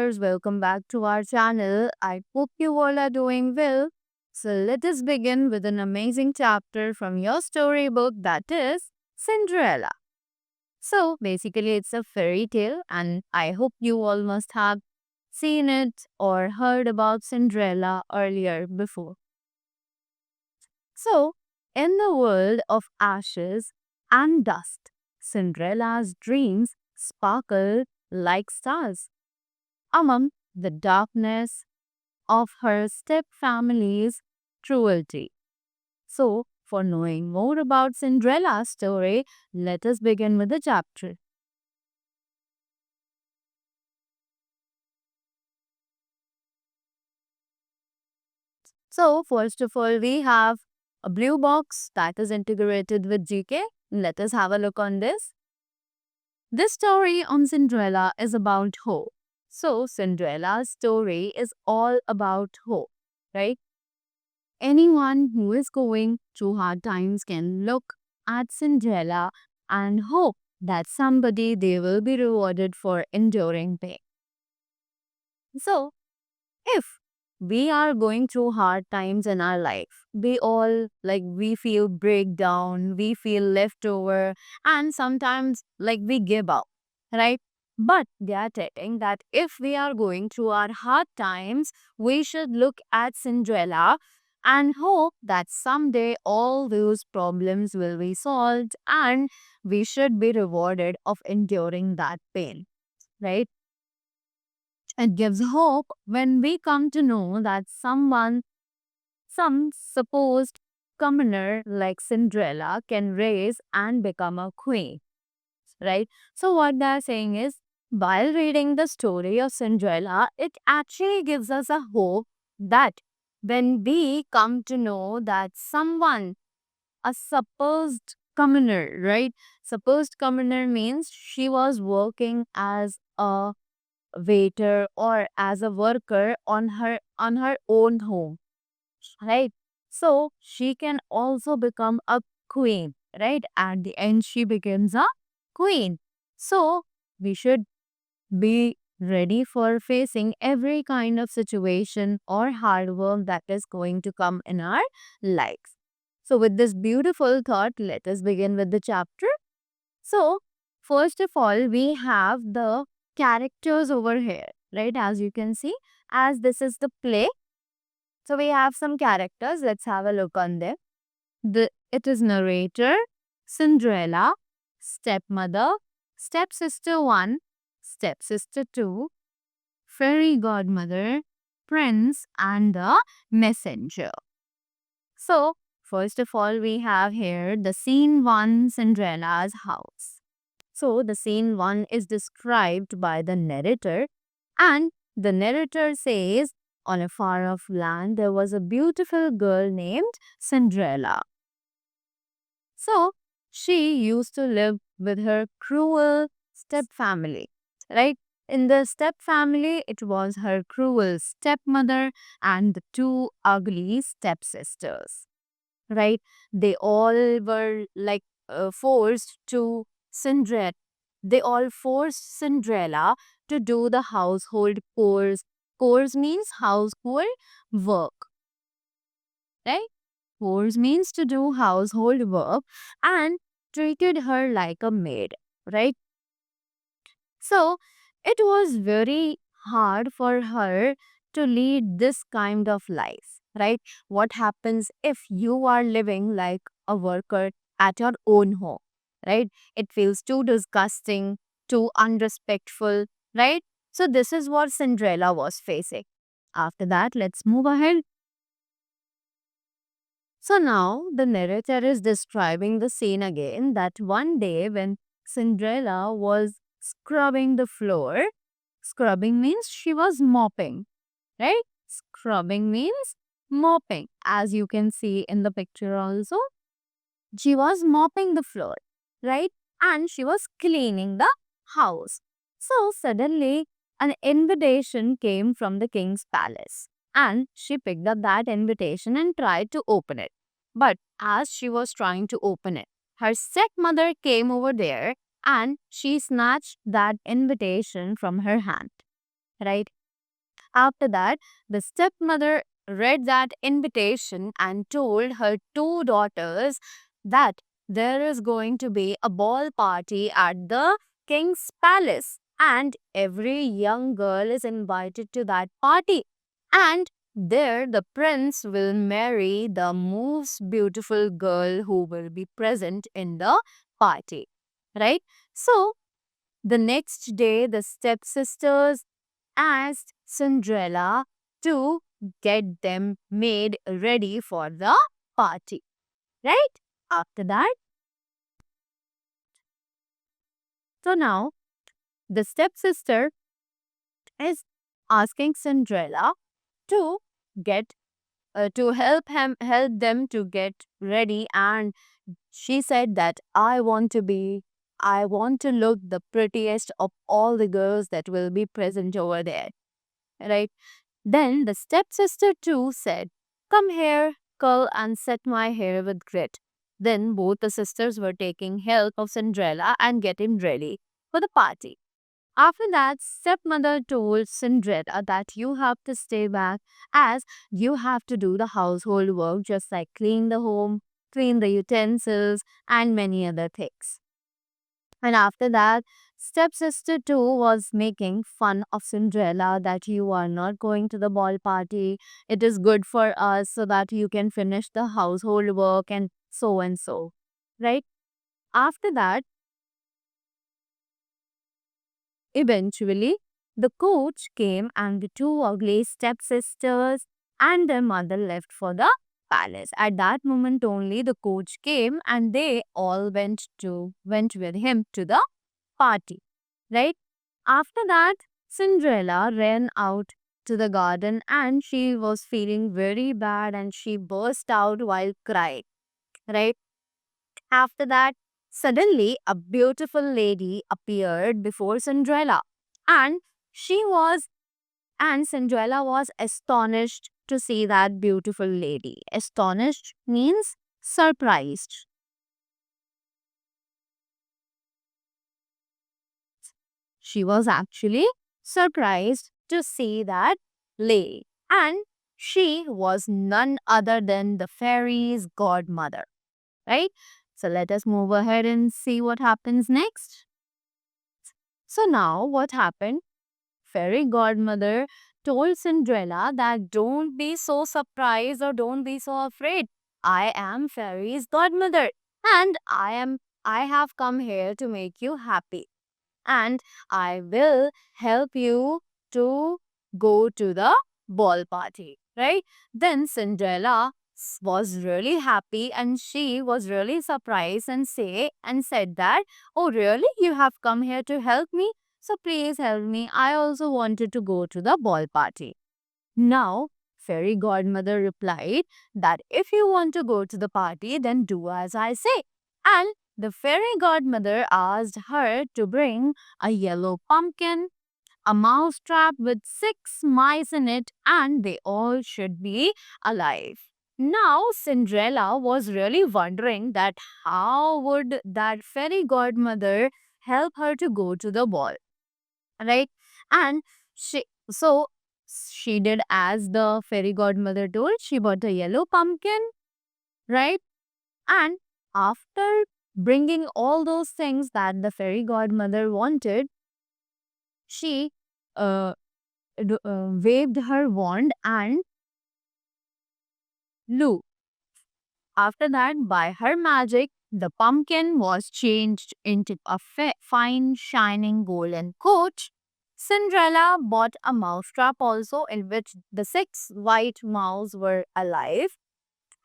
listeners, welcome back to our channel. I hope you all are doing well. So, let us begin with an amazing chapter from your storybook that is Cinderella. So, basically, it's a fairy tale, and I hope you all must have seen it or heard about Cinderella earlier before. So, in the world of ashes and dust, Cinderella's dreams sparkle like stars among the darkness of her stepfamily's cruelty. So, for knowing more about Cinderella's story, let us begin with the chapter. So, first of all, we have a blue box that is integrated with GK. Let us have a look on this. This story on Cinderella is about hope. So, Cinderella's story is all about hope, right? Anyone who is going through hard times can look at Cinderella and hope that somebody they will be rewarded for enduring pain. So, if we are going through hard times in our life, we feel breakdown, we feel left over, and sometimes we give up, right? But they are telling that if we are going through our hard times, we should look at Cinderella and hope that someday all those problems will be solved and we should be rewarded of enduring that pain, right? It gives hope when we come to know that some supposed commoner like Cinderella can raise and become a queen, right? So, what they're saying is, while reading the story of Cinderella, it actually gives us a hope that when we come to know that someone, a supposed commoner, right? Supposed commoner means she was working as a waiter or as a worker on her own home, right? So she can also become a queen, right? At the end she becomes a queen. So we should be ready for facing every kind of situation or hard work that is going to come in our lives. So with this beautiful thought, let us begin with the chapter. So, first of all, we have the characters over here, right? As you can see, as this is the play. So, we have some characters. Let's have a look on them. It is narrator, Cinderella, stepmother, stepsister 1, stepsister 2, fairy godmother, prince, and the messenger. So, first of all, we have here the scene 1, Cinderella's house. So, the scene 1 is described by the narrator, and the narrator says, on a far off land, there was a beautiful girl named Cinderella. So, she used to live with her cruel stepfamily, right? In the stepfamily, it was her cruel stepmother and the two ugly stepsisters, right? They all were forced to Cinderella. They all forced Cinderella to do the household chores. Chores means household work, right? Chores means to do household work and treated her like a maid, right? So it was very hard for her to lead this kind of life, right? What happens if you are living like a worker at your own home, right? It feels too disgusting, too unrespectful, right? So this is what Cinderella was facing. After that, let's move ahead. So now the narrator is describing the scene again that one day when Cinderella was scrubbing the floor, scrubbing means she was mopping, right? Scrubbing means mopping. As you can see in the picture also, she was mopping the floor, right? And she was cleaning the house. So suddenly, an invitation came from the king's palace, and she picked up that invitation and tried to open it. But as she was trying to open it, her stepmother came over there and she snatched that invitation from her hand, right? After that, the stepmother read that invitation and told her two daughters that there is going to be a ball party at the king's palace, and every young girl is invited to that party. And there, the prince will marry the most beautiful girl who will be present in the party, right? So, the next day, the stepsisters asked Cinderella to get them made ready for the party, right? After that, so now the stepsister is asking Cinderella to get to help them to get ready, and she said that I want to look the prettiest of all the girls that will be present over there, right? Then the stepsister too said, "Come here, curl and set my hair with grit." Then both the sisters were taking help of Cinderella and getting ready for the party. After that, stepmother told Cinderella that you have to stay back as you have to do the household work, just like clean the home, clean the utensils, and many other things. And after that, stepsister too was making fun of Cinderella that you are not going to the ball party. It is good for us so that you can finish the household work and so. Right? After that, eventually, the coach came and the two ugly stepsisters and their mother left for the palace. At that moment only the coach came and they all went with him to the party, right? After that, Cinderella ran out to the garden and she was feeling very bad and she burst out while crying, right? After that, suddenly a beautiful lady appeared before Cinderella, and she was and Cinderella was astonished to see that beautiful lady. Astonished means surprised. She was actually surprised to see that lady, and she was none other than the fairy's godmother, right? So let us move ahead and see what happens next. So now what happened? Fairy godmother told Cinderella that don't be so surprised or don't be so afraid. I am fairy's godmother and I have come here to make you happy, and I will help you to go to the ball party, right? Then Cinderella was really happy and she was really surprised and said that, "Oh, really? You have come here to help me? So please help me. I also wanted to go to the ball party." Now, fairy godmother replied that if you want to go to the party, then do as I say. And the fairy godmother asked her to bring a yellow pumpkin, a mouse trap with 6 mice in it, and they all should be alive. Now, Cinderella was really wondering that how would that fairy godmother help her to go to the ball, right? And so she did as the fairy godmother told. She bought a yellow pumpkin, right? And after bringing all those things that the fairy godmother wanted, she uh, waved her wand and blew. After that, by her magic, the pumpkin was changed into a fine, shining golden coach. Cinderella bought a mousetrap also, in which the 6 white mouse were alive.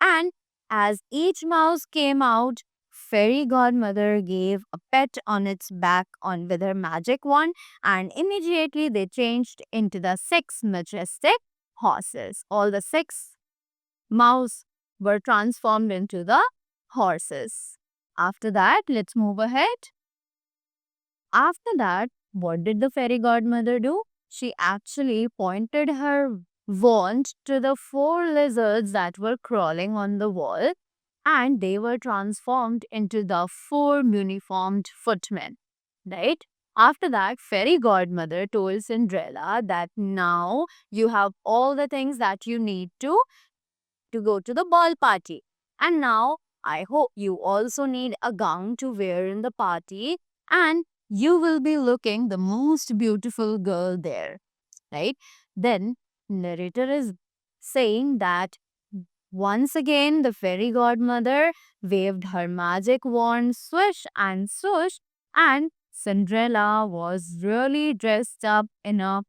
And as each mouse came out, fairy godmother gave a pet on its back on with her magic wand, and immediately they changed into the 6 majestic horses. All the 6 mouse were transformed into the horses. After that, let's move ahead. After that, what did the fairy godmother do? She actually pointed her wand to the 4 lizards that were crawling on the wall, and they were transformed into the 4 uniformed footmen. Right? After that, fairy godmother told Cinderella that now you have all the things that you need to go to the ball party. And now I hope you also need a gown to wear in the party, and you will be looking the most beautiful girl there, right? Then narrator is saying that once again the fairy godmother waved her magic wand swish and swoosh, and Cinderella was really dressed up in a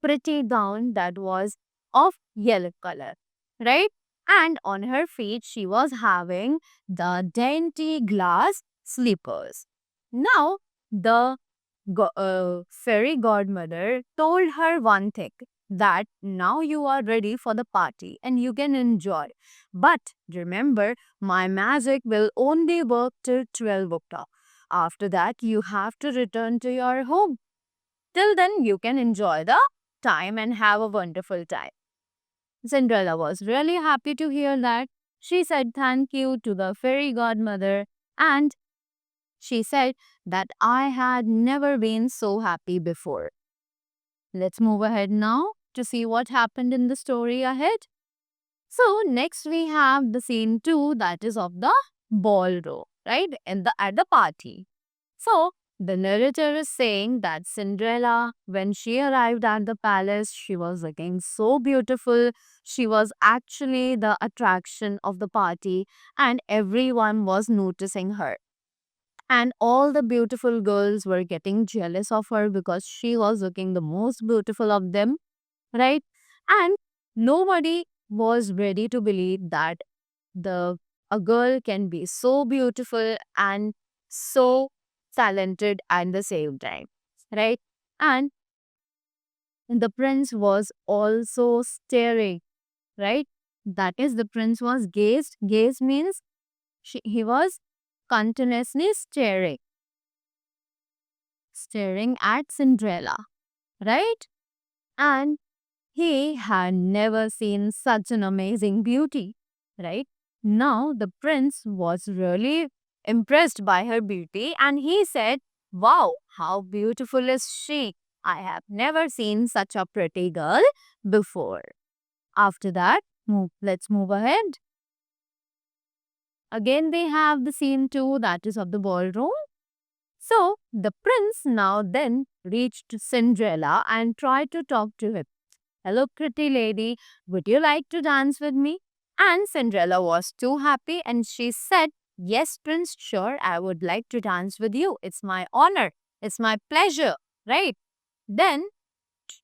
pretty gown that was of yellow color, right? And on her feet, she was having the dainty glass slippers. Now, the fairy godmother told her one thing, that now you are ready for the party and you can enjoy. But remember, my magic will only work till 12 o'clock. After that, you have to return to your home. Till then, you can enjoy the time and have a wonderful time. Cinderella was really happy to hear that. She said thank you to the fairy godmother, and she said that I had never been so happy before. Let's move ahead now to see what happened in the story ahead. So next we have the scene 2, that is of the ballroom, right? At the party. So the narrator is saying that Cinderella, when she arrived at the palace, she was looking so beautiful. She was actually the attraction of the party, and everyone was noticing her. And all the beautiful girls were getting jealous of her because she was looking the most beautiful of them, right? And nobody was ready to believe that the a girl can be so beautiful and so talented at the same time, right? And the prince was also staring, right? That is, the prince was gazed. Gaze means he was continuously staring at Cinderella, right? And he had never seen such an amazing beauty, right? Now the prince was really impressed by her beauty, and he said, "Wow, how beautiful is she! I have never seen such a pretty girl before." After that, let's move ahead. Again, they have the scene 2, that is of the ballroom. So the prince now then reached Cinderella and tried to talk to her. "Hello, pretty lady, would you like to dance with me?" And Cinderella was too happy and she said, "Yes, Prince, sure, I would like to dance with you. It's my honor. It's my pleasure." Right? Then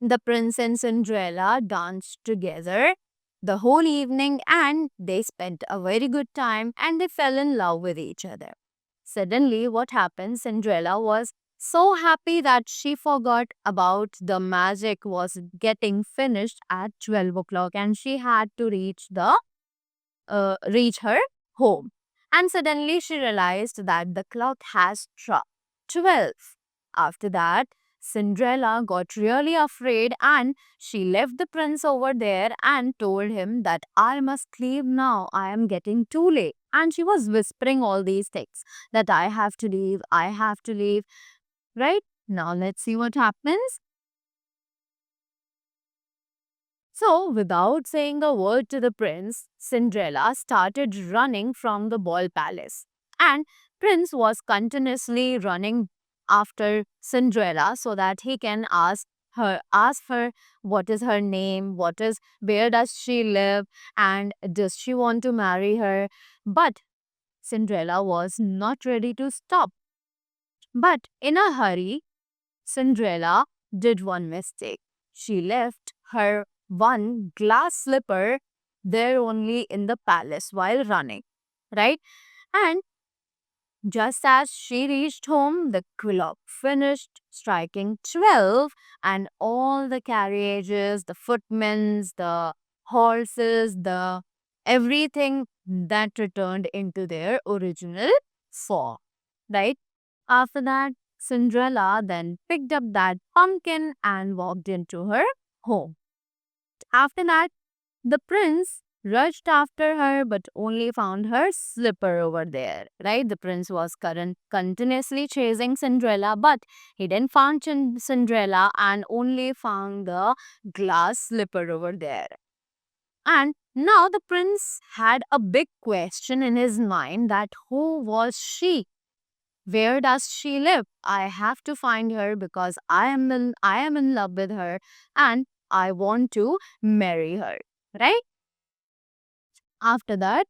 the prince and Cinderella danced together the whole evening, and they spent a very good time and they fell in love with each other. Suddenly, what happened? Cinderella was so happy that she forgot about the magic was getting finished at 12 o'clock, and she had to reach her home. And suddenly she realized that the clock has struck 12. After that, Cinderella got really afraid and she left the prince over there and told him that I must leave now. I am getting too late. And she was whispering all these things, that I have to leave, I have to leave. Right? Now let's see what happens. So, without saying a word to the prince, Cinderella started running from the ball palace. And Prince was continuously running after Cinderella so that he can ask her what is her name, where does she live, and does she want to marry her. But Cinderella was not ready to stop. But in a hurry, Cinderella did one mistake. She left her one glass slipper there only in the palace while running, right? And just as she reached home, the clock finished striking 12, and all the carriages, the footmen, the horses, the everything that returned into their original form, right? After that, Cinderella then picked up that pumpkin and walked into her home. After that, the prince rushed after her but only found her slipper over there, right? The prince was continuously chasing Cinderella, but he didn't find Cinderella and only found the glass slipper over there. And now the prince had a big question in his mind, that who was she? Where does she live? I have to find her because I am in love with her and I want to marry her, right? After that,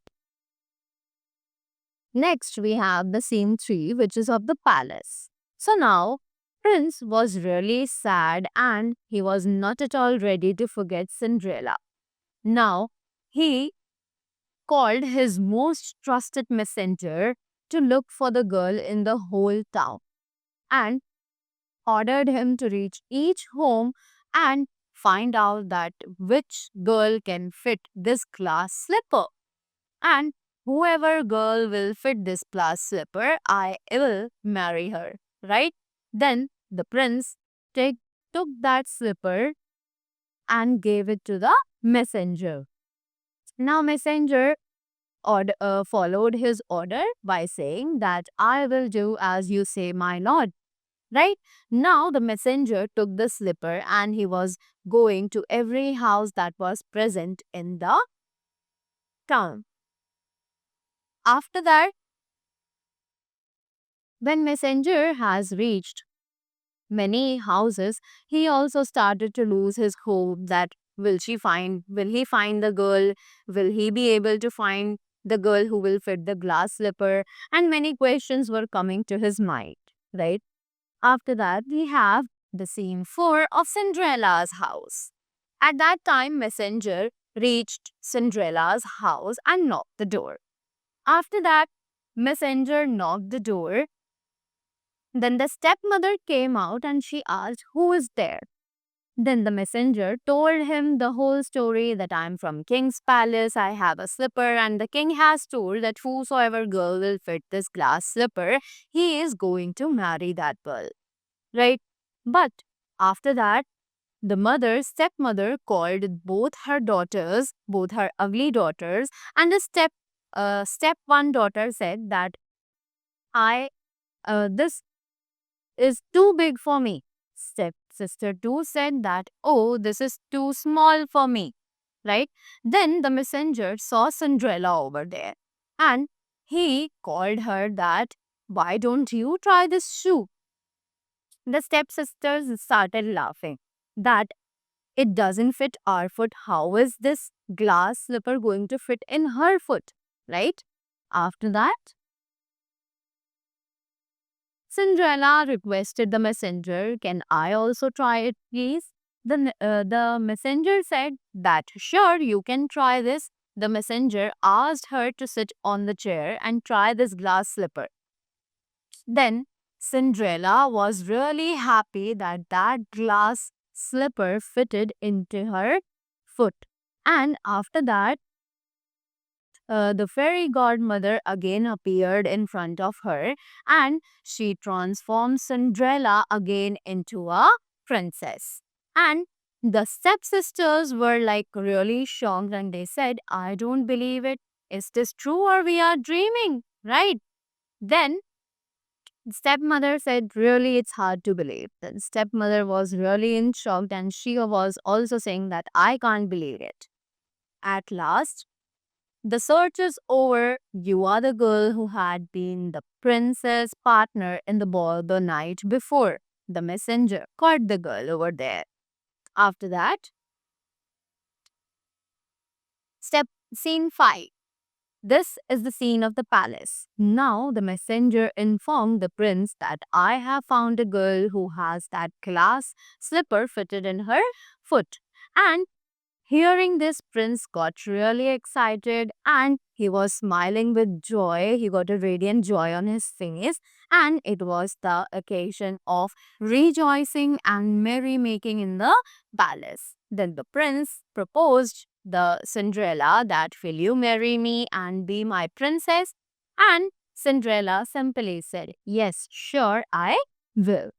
next we have the scene 3, which is of the palace. So now Prince was really sad and he was not at all ready to forget Cinderella. Now he called his most trusted messenger to look for the girl in the whole town and ordered him to reach each home and find out that which girl can fit this glass slipper. And whoever girl will fit this glass slipper, I will marry her, right? Then the prince took that slipper and gave it to the messenger. Now messenger followed his order by saying that I will do as you say, my lord. Right? Now the messenger took the slipper and he was going to every house that was present in the town. After that, when messenger has reached many houses, he also started to lose his hope that will he find the girl? Will he be able to find the girl who will fit the glass slipper? And many questions were coming to his mind, right? After that, we have the scene 4 of Cinderella's house. At that time, messenger reached Cinderella's house and knocked the door. After that, messenger knocked the door. Then the stepmother came out and she asked, who is there? Then the messenger told him the whole story, that I am from king's palace, I have a slipper, and the king has told that whosoever girl will fit this glass slipper, he is going to marry that girl, right? But after that, the stepmother, called both her daughters, both her ugly daughters, and the step one daughter said that I this is too big for me. Step sister 2 said that, oh, this is too small for me, right? Then the messenger saw Cinderella over there and he called her that, why don't you try this shoe? The stepsisters started laughing that it doesn't fit our foot. How is this glass slipper going to fit in her foot, right? After that, Cinderella requested the messenger, can I also try it, please? The messenger said that, sure, you can try this. The messenger asked her to sit on the chair and try this glass slipper. Then Cinderella was really happy that that glass slipper fitted into her foot. And after that, the fairy godmother again appeared in front of her and she transformed Cinderella again into a princess. And the stepsisters were like really shocked and they said, I don't believe it. Is this true or we are dreaming? Right? Then stepmother said, really, it's hard to believe. The stepmother was really in shock and she was also saying that I can't believe it. At last, the search is over. You are the girl who had been the prince's partner in the ball the night before. The messenger caught the girl over there. After that, step scene 5. This is the scene of the palace. Now the messenger informed the prince that I have found a girl who has that glass slipper fitted in her foot. And hearing this, Prince got really excited and he was smiling with joy. He got a radiant joy on his face, and it was the occasion of rejoicing and merrymaking in the palace. Then the prince proposed the Cinderella that, will you marry me and be my princess? And Cinderella simply said, yes, sure, I will.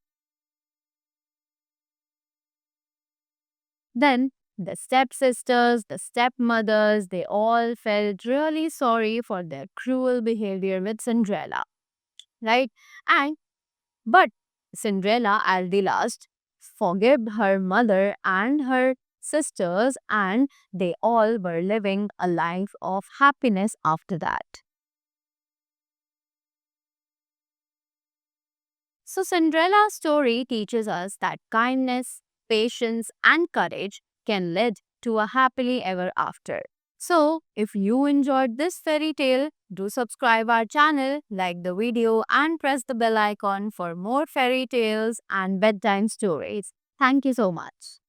Then The stepsisters, the stepmothers, they all felt really sorry for their cruel behavior with Cinderella, right? And but Cinderella at the last forgave her mother and her sisters, and they all were living a life of happiness after that. So, Cinderella's story teaches us that kindness, patience, and courage can lead to a happily ever after. So, if you enjoyed this fairy tale, do subscribe our channel, like the video, and press the bell icon for more fairy tales and bedtime stories. Thank you so much.